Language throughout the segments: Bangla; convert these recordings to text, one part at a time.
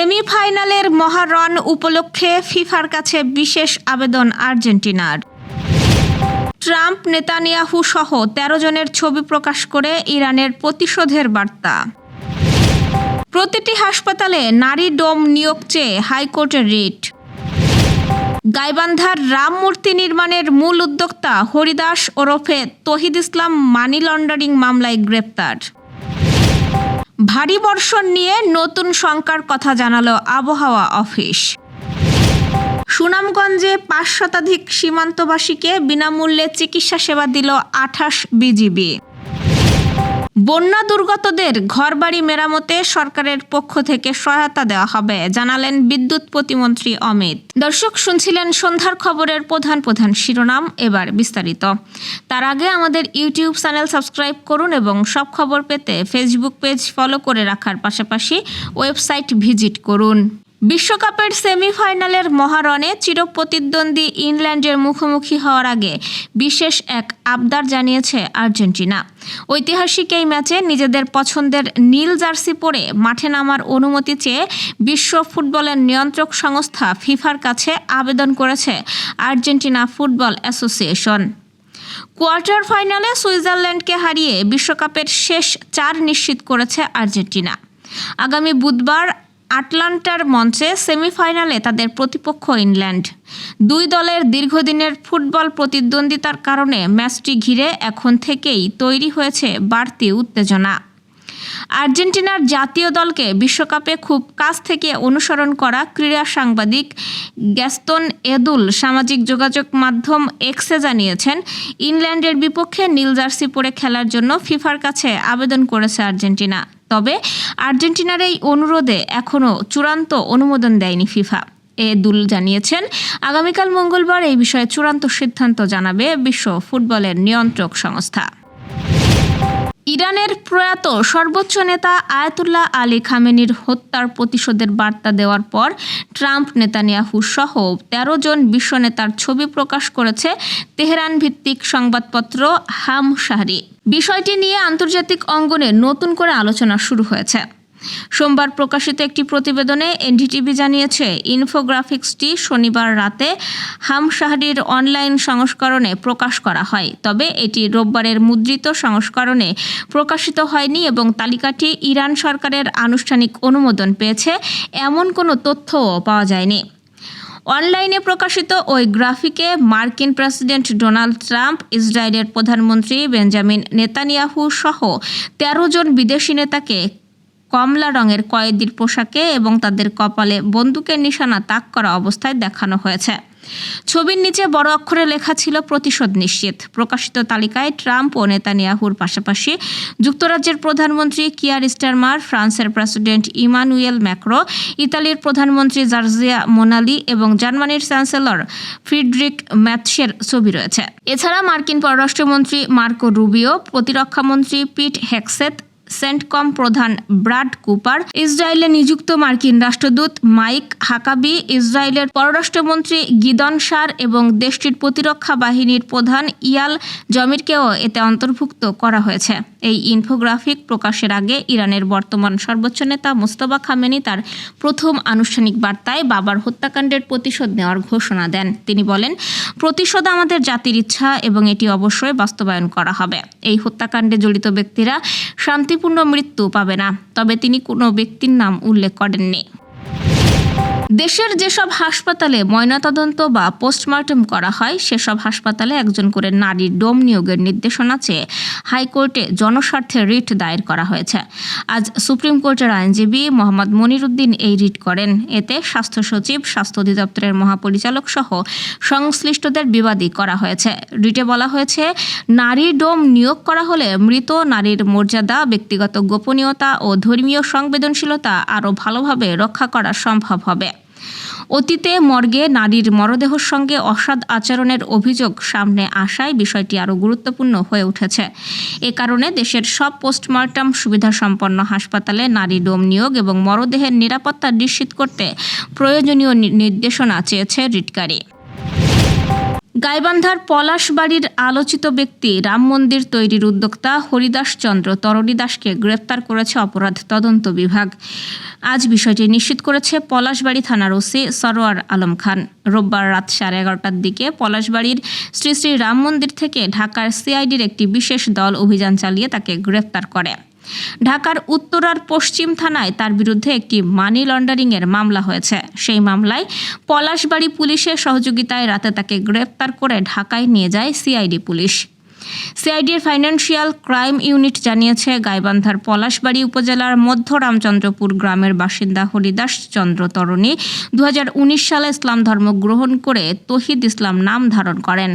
সেমিফাইনালের মহারণ উপলক্ষে ফিফার কাছে বিশেষ আবেদন আর্জেন্টিনার। ট্রাম্প নেতানিয়াহু সহ ১৩ জনের ছবি প্রকাশ করে ইরানের প্রতিশোধের বার্তা। প্রতিটি হাসপাতালে নারী ডোম নিয়োগ চেয়ে হাইকোর্টের রিট। গাইবান্ধার রাম মূর্তি নির্মাণের মূল উদ্যোক্তা হরিদাস ওরফে তহিদ ইসলাম মানি লন্ডারিং মামলায় গ্রেপ্তার। ভারী বর্ষণ নিয়ে নতুন শঙ্কার কথা জানালো আবহাওয়া অফিস। সুনামগঞ্জে ৫ শতাধিক সীমান্তবাসীকে বিনামূল্যে চিকিৎসা সেবা দিল ২৮ বিজিবি। বন্যা দুর্গতদের ঘরবাড়ি মেরামতে সরকারের পক্ষ থেকে সহায়তা দেওয়া হবে, জানালেন বিদ্যুৎ প্রতিমন্ত্রী অমিত। দর্শক, শুনছিলেন সন্ধ্যার খবরের প্রধান প্রধান শিরোনাম, এবার বিস্তারিত। তার আগে আমাদের ইউটিউব চ্যানেল সাবস্ক্রাইব করুন এবং সব খবর পেতে ফেসবুক পেজ ফলো করে রাখার পাশাপাশি ওয়েবসাইট ভিজিট করুন। বিশ্বকাপের সেমিফাইনালের মহারণে চিরপ্রতিদ্বন্দ্বী ইংল্যান্ডের মুখোমুখি হওয়ার আগে বিশেষ এক আবদার জানিয়েছে আর্জেন্টিনা। ঐতিহাসিক এই ম্যাচে নিজেদের পছন্দের নীল জার্সি পরে মাঠে নামার অনুমতি চেয়ে বিশ্ব ফুটবলের নিয়ন্ত্রক সংস্থা ফিফার কাছে আবেদন করেছে আর্জেন্টিনা ফুটবল অ্যাসোসিয়েশন। কোয়ার্টার ফাইনালে সুইজারল্যান্ডকে হারিয়ে বিশ্বকাপের শেষ ৪ নিশ্চিত করেছে আর্জেন্টিনা। আগামী বুধবার আটলান্টার মঞ্চে সেমিফাইনালে তাদের প্রতিপক্ষ ইংল্যান্ড। দুই দলের দীর্ঘদিনের ফুটবল প্রতিদ্বন্দ্বিতার কারণে ম্যাচটি ঘিরে এখন থেকেই তৈরি হয়েছে বাড়তি উত্তেজনা। আর্জেন্টিনার জাতীয় দলকে বিশ্বকাপে খুব কাছ থেকে অনুসরণ করা ক্রীড়া সাংবাদিক গ্যাস্তন এদুল সামাজিক যোগাযোগ মাধ্যম এক্সে জানিয়েছেন, ইংল্যান্ডের বিপক্ষে নীল জার্সি পরে খেলার জন্য ফিফার কাছে আবেদন করেছে আর্জেন্টিনা। তবে আর্জেন্টিনার এই অনুরোধে এখনও চূড়ান্ত অনুমোদন দেয়নি ফিফা। এদুল জানিয়েছেন, আগামীকাল মঙ্গলবার এই বিষয়ে চূড়ান্ত সিদ্ধান্ত জানাবে বিশ্ব ফুটবলের নিয়ন্ত্রক সংস্থা। ইরানের প্রয়াত সর্বোচ্চ নেতা আয়াতুল্লাহ আলী খামেনির হত্যার প্রতিশোধের বার্তা দেওয়ার পর ট্রাম্প নেতানিয়াহু সহ ১৩ জন বিশ্ব নেতার ছবি প্রকাশ করেছে তেহরান ভিত্তিক সংবাদপত্র হাম শাহরি। বিষয়টি নিয়ে আন্তর্জাতিক অঙ্গনে নতুন করে আলোচনা শুরু হয়েছে। সোমবার প্রকাশিত একটি প্রতিবেদনে এনডিটিভি জানিয়েছে, ইনফোগ্রাফিক্সটি শনিবার রাতে হাম শাহরির অনলাইন সংস্করণে প্রকাশ করা হয়। তবে এটি রোববারের মুদ্রিত সংস্করণে প্রকাশিত হয়নি এবং তালিকাটি ইরান সরকারের আনুষ্ঠানিক অনুমোদন পেয়েছে এমন কোনো তথ্যও পাওয়া যায়নি। অনলাইনে প্রকাশিত ওই গ্রাফিকে মার্কিন প্রেসিডেন্ট ডোনাল্ড ট্রাম্প, ইসরায়েলের প্রধানমন্ত্রী বেঞ্জামিন নেতানিয়াহু সহ ১৩ জন বিদেশি নেতাকে কমলা রঙের কয়েদির পোশাকে এবং তাদের কপালে বন্দুকের নিশানা তাক করা অবস্থায় দেখানো হয়েছে। ছবির নিচে বড় অক্ষরে লেখা ছিল প্রতিশোধ নিশ্চিত। প্রকাশিত তালিকায় ট্রাম্প ও নেতানিয়াহুর পাশাপাশি যুক্তরাজ্যের প্রধানমন্ত্রী কিয়ার স্টারমার, ফ্রান্সের প্রেসিডেন্ট ইমানুয়েল ম্যাক্রো, ইতালির প্রধানমন্ত্রী জর্জিয়া মোনালি এবং জার্মানির চ্যান্সেলর ফ্রিডরিখ ম্যার্সের ছবি রয়েছে। এছাড়া মার্কিন পররাষ্ট্রমন্ত্রী মার্কো রুবিও, প্রতিরক্ষামন্ত্রী পিট হেগসেথ, সেন্টকম প্রধান ব্রাড কুপার, ইসরায়েলে নিযুক্ত মার্কিন রাষ্ট্রদূত মাইক হাকাবি, ইসরায়েলের পররাষ্ট্রমন্ত্রী গিদন শার এবং দেশটির প্রতিরক্ষা বাহিনীর প্রধান ইয়াল জমিরকেও এতে অন্তর্ভুক্ত করা হয়েছে। এই ইনফোগ্রাফিক প্রকাশের আগে ইরানের বর্তমান সর্বোচ্চ নেতা মোস্তফা খামেনি তার প্রথম আনুষ্ঠানিক বার্তায় বাবার হত্যাকাণ্ডের প্রতিশোধ নেওয়ার ঘোষণা দেন। তিনি বলেন, প্রতিশোধ আমাদের জাতির ইচ্ছা এবং এটি অবশ্যই বাস্তবায়ন করা হবে। এই হত্যাকাণ্ডে জড়িত ব্যক্তিরা শান্তিপূর্ণ মৃত্যু পাবে না। তবে তিনি কোনো ব্যক্তির নাম উল্লেখ করেননি। দেশের যেসব হাসপাতালে ময়নাতদন্ত বা পোস্টমর্টেম করা হয় সেসব হাসপাতালে একজন করে নারীর ডোম নিয়োগের নির্দেশনা চেয়ে হাইকোর্টে জনস্বার্থে রিট দায়ের করা হয়েছে। আজ সুপ্রিম কোর্টের আইনজীবী মোহাম্মদ মনিরুদ্দিন এই রিট করেন। এতে স্বাস্থ্য সচিব, স্বাস্থ্য অধিদপ্তরের মহাপরিচালক সহ সংশ্লিষ্টদের বিবাদী করা হয়েছে। রিটে বলা হয়েছে, নারী ডোম নিয়োগ করা হলে মৃত নারীর মর্যাদা, ব্যক্তিগত গোপনীয়তা ও ধর্মীয় সংবেদনশীলতা আরও ভালোভাবে রক্ষা করা সম্ভব হবে। অতীতে মর্গে নারীর মরদেহের সঙ্গে অসৎ আচরণের অভিযোগ সামনে আসায় বিষয়টি আরও গুরুত্বপূর্ণ হয়ে উঠেছে। এ কারণে দেশের সব পোস্টমর্টম সুবিধাসম্পন্ন হাসপাতালে নারী ডোম নিয়োগ এবং মরদেহের নিরাপত্তা নিশ্চিত করতে প্রয়োজনীয় নির্দেশনা চেয়েছে রিটকারী। গাইবান্ধার পলাশবাড়ির আলোচিত ব্যক্তি রাম মন্দির তৈরির উদ্যোক্তা হরিদাস চন্দ্র তরণী দাসকে গ্রেপ্তার করেছে অপরাধ তদন্ত বিভাগ। আজ বিষয়টি নিশ্চিত করেছে পলাশবাড়ি থানার ওসি সরোয়ার আলম খান। রোববার রাত 11:30টার দিকে পলাশবাড়ির শ্রী শ্রী রাম মন্দির থেকে ঢাকার সিআইডির একটি বিশেষ দল অভিযান চালিয়ে তাকে গ্রেপ্তার করে। ঢাকার উত্তরার পশ্চিম থানায় তার বিরুদ্ধে একটি মানি লন্ডারিংয়ের মামলা হয়েছে। সেই মামলায় পলাশবাড়ি পুলিশের সহযোগিতায় রাতে তাকে গ্রেপ্তার করে ঢাকায় নিয়ে যায় সিআইডি পুলিশ। সিআইডির ফাইন্যান্সিয়াল ক্রাইম ইউনিট জানিয়েছে, গাইবান্ধার পলাশবাড়ি উপজেলার মধ্য রামচন্দ্রপুর গ্রামের বাসিন্দা হরিদাস চন্দ্র তরণী 2019 সালে ইসলাম ধর্ম গ্রহণ করে তৌহিদ ইসলাম নাম ধারণ করেন।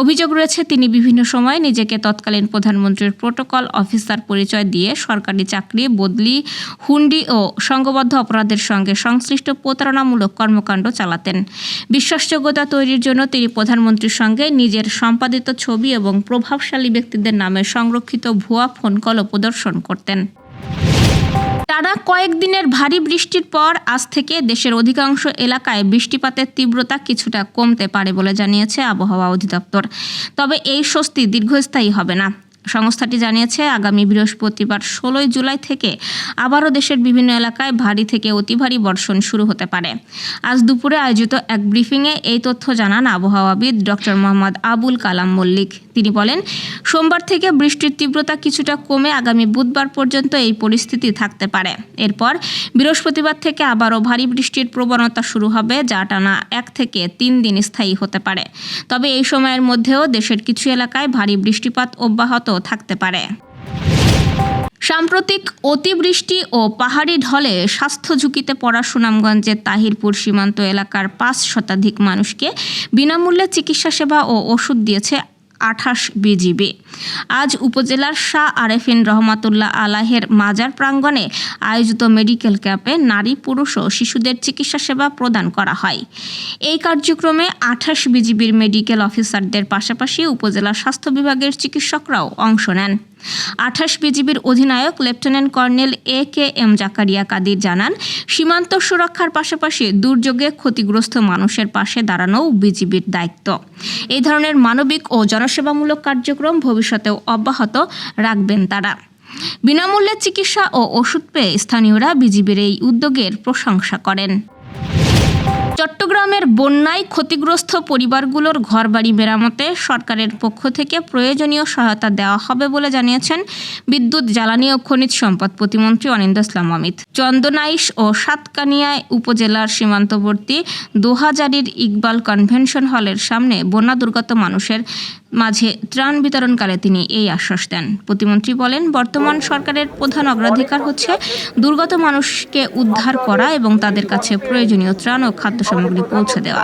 অভিযোগ রয়েছে, তিনি বিভিন্ন সময় নিজেকে তৎকালীন প্রধানমন্ত্রীর প্রোটোকল অফিসার পরিচয় দিয়ে সরকারি চাকরি, বদলি, হুন্ডি ও সংঘবদ্ধ অপরাধের সঙ্গে সংশ্লিষ্ট প্রতারণামূলক কর্মকাণ্ড চালাতেন। বিশ্বাসযোগ্যতা তৈরির জন্য তিনি প্রধানমন্ত্রীর সঙ্গে নিজের সম্পাদিত ছবি এবং প্রভাবশালী ব্যক্তিদের নামে সংরক্ষিত ভুয়া ফোন কলও প্রদর্শন করতেন। টানা কয়েকদিনের ভারী বৃষ্টির পর আজ থেকে দেশের অধিকাংশ এলাকায় বৃষ্টিপাতের তীব্রতা কিছুটা কমতে পারে বলে জানিয়েছে আবহাওয়া অধিদপ্তর। তবে এই স্বস্তি দীর্ঘস্থায়ী হবে না। সংস্থাটি জানিয়েছে, আগামী বৃহস্পতিবার 16 জুলাই থেকে আবারও দেশের বিভিন্ন এলাকায় ভারী থেকে অতি ভারী বর্ষণ শুরু হতে পারে। আজ দুপুরে আয়োজিত এক ব্রিফিংয়ে এই তথ্য জানান আবহাওয়াবিদ ডক্টর মোহাম্মদ আবুল কালাম মল্লিক। তিনি বলেন, সোমবার থেকে বৃষ্টির তীব্রতা কিছুটা কমে আগামী বুধবার পর্যন্ত এই পরিস্থিতি থাকতে পারে। এরপর বৃহস্পতিবার থেকে আবারও ভারী বৃষ্টির প্রবণতা শুরু হবে, যা টানা 1 থেকে 3 দিন স্থায়ী হতে পারে। তবে এই সময়ের মধ্যেও দেশের কিছু এলাকায় ভারী বৃষ্টিপাত অব্যাহত থাকতে পারে। সাম্প্রতিক অতিবৃষ্টি ও পাহাড়ি ঢলে স্বাস্থ্য ঝুঁকিতে পড়া সুনামগঞ্জের তাহিরপুর সীমান্ত এলাকার 5 শতাধিক মানুষকে বিনামূল্যে চিকিৎসা সেবা ও ওষুধ দিয়েছে 28 বিজিবি। আজ উপজেলার শাহ আরেফিন রহমাতুল্লাহ আলাহের মাজার প্রাঙ্গণে আয়োজিত মেডিকেল ক্যাম্পে নারী, পুরুষ ও শিশুদের চিকিৎসা সেবা প্রদান করা হয়। এই কার্যক্রমে 28 বিজিবির মেডিকেল অফিসারদের পাশাপাশি উপজেলা স্বাস্থ্য বিভাগের চিকিৎসকরাও অংশ নেন। 28 বিজিবির অধিনায়ক lieutenant colonel AKM Zakaria Kadir জানান, সীমান্ত সুরক্ষার পাশাপাশি দুর্যোগে ক্ষতিগ্রস্ত মানুষের পাশে দাঁড়ানোও বিজিবির দায়িত্ব। এই ধরনের মানবিক ও জনসেবামূলক কার্যক্রম ভবিষ্যতেও অব্যাহত রাখবেন তারা। বিনামূল্যে চিকিৎসা ও ওষুধ পেয়ে স্থানীয়রা বিজিবির এই উদ্যোগের প্রশংসা করেন। চট্টগ্রামের বন্যায় ক্ষতিগ্রস্ত পরিবারগুলোর ঘরবাড়ি মেরামতে সরকারের পক্ষ থেকে প্রয়োজনীয় সহায়তা দেওয়া হবে বলে জানিয়েছেন বিদ্যুৎ, জ্বালানি ও খনিজ সম্পদ প্রতিমন্ত্রী অনিন্দ্য ইসলাম অমিত। চন্দনাইশ ও সাতকানিয়া উপজেলার সীমান্তবর্তী দোহাজারির ইকবাল কনভেনশন হলের সামনে বন্যা দুর্গত মানুষের মাঝে ত্রাণ বিতরণকালে তিনি এই আশ্বাস দেন। প্রতিমন্ত্রী বলেন, বর্তমান সরকারের প্রধান অগ্রাধিকার হচ্ছে দুর্গত মানুষকে উদ্ধার করা এবং তাদের কাছে প্রয়োজনীয় ত্রাণ ও খাদ্য সামগ্রী পৌঁছে দেওয়া।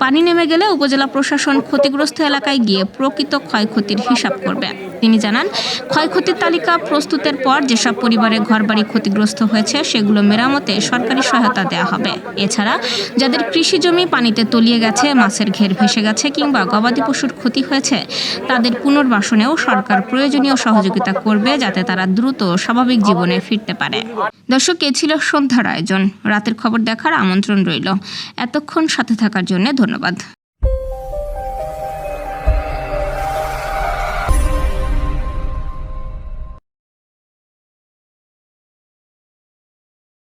পানি নেমে গেলে উপজেলা প্রশাসন ক্ষতিগ্রস্ত এলাকায় গিয়ে প্রকৃত ক্ষয়ক্ষতির হিসাব করবে। তিনি জানান, ক্ষয়ক্ষতির তালিকা প্রস্তুতের পর যেসব পরিবারের ঘরবাড়ি ক্ষতিগ্রস্ত হয়েছে সেগুলো মেরামতে সরকারি সহায়তা দেওয়া হবে। এছাড়া যাদের কৃষি জমি পানিতে তলিয়ে গেছে, মাছের ঘের ভেসে গেছে কিংবা গবাদি পশুর ক্ষতি হয়েছে, তাদের পুনর্বাসনেও সরকার প্রয়োজনীয় সহযোগিতা করবে, যাতে তারা দ্রুত স্বাভাবিক জীবনে ফিরতে পারে। দর্শক, এ ছিল সন্ধ্যার আয়োজন। রাতের খবর দেখার আমন্ত্রণ রইল। এতক্ষণ সাথে থাকার জন্য ধন্যবাদ।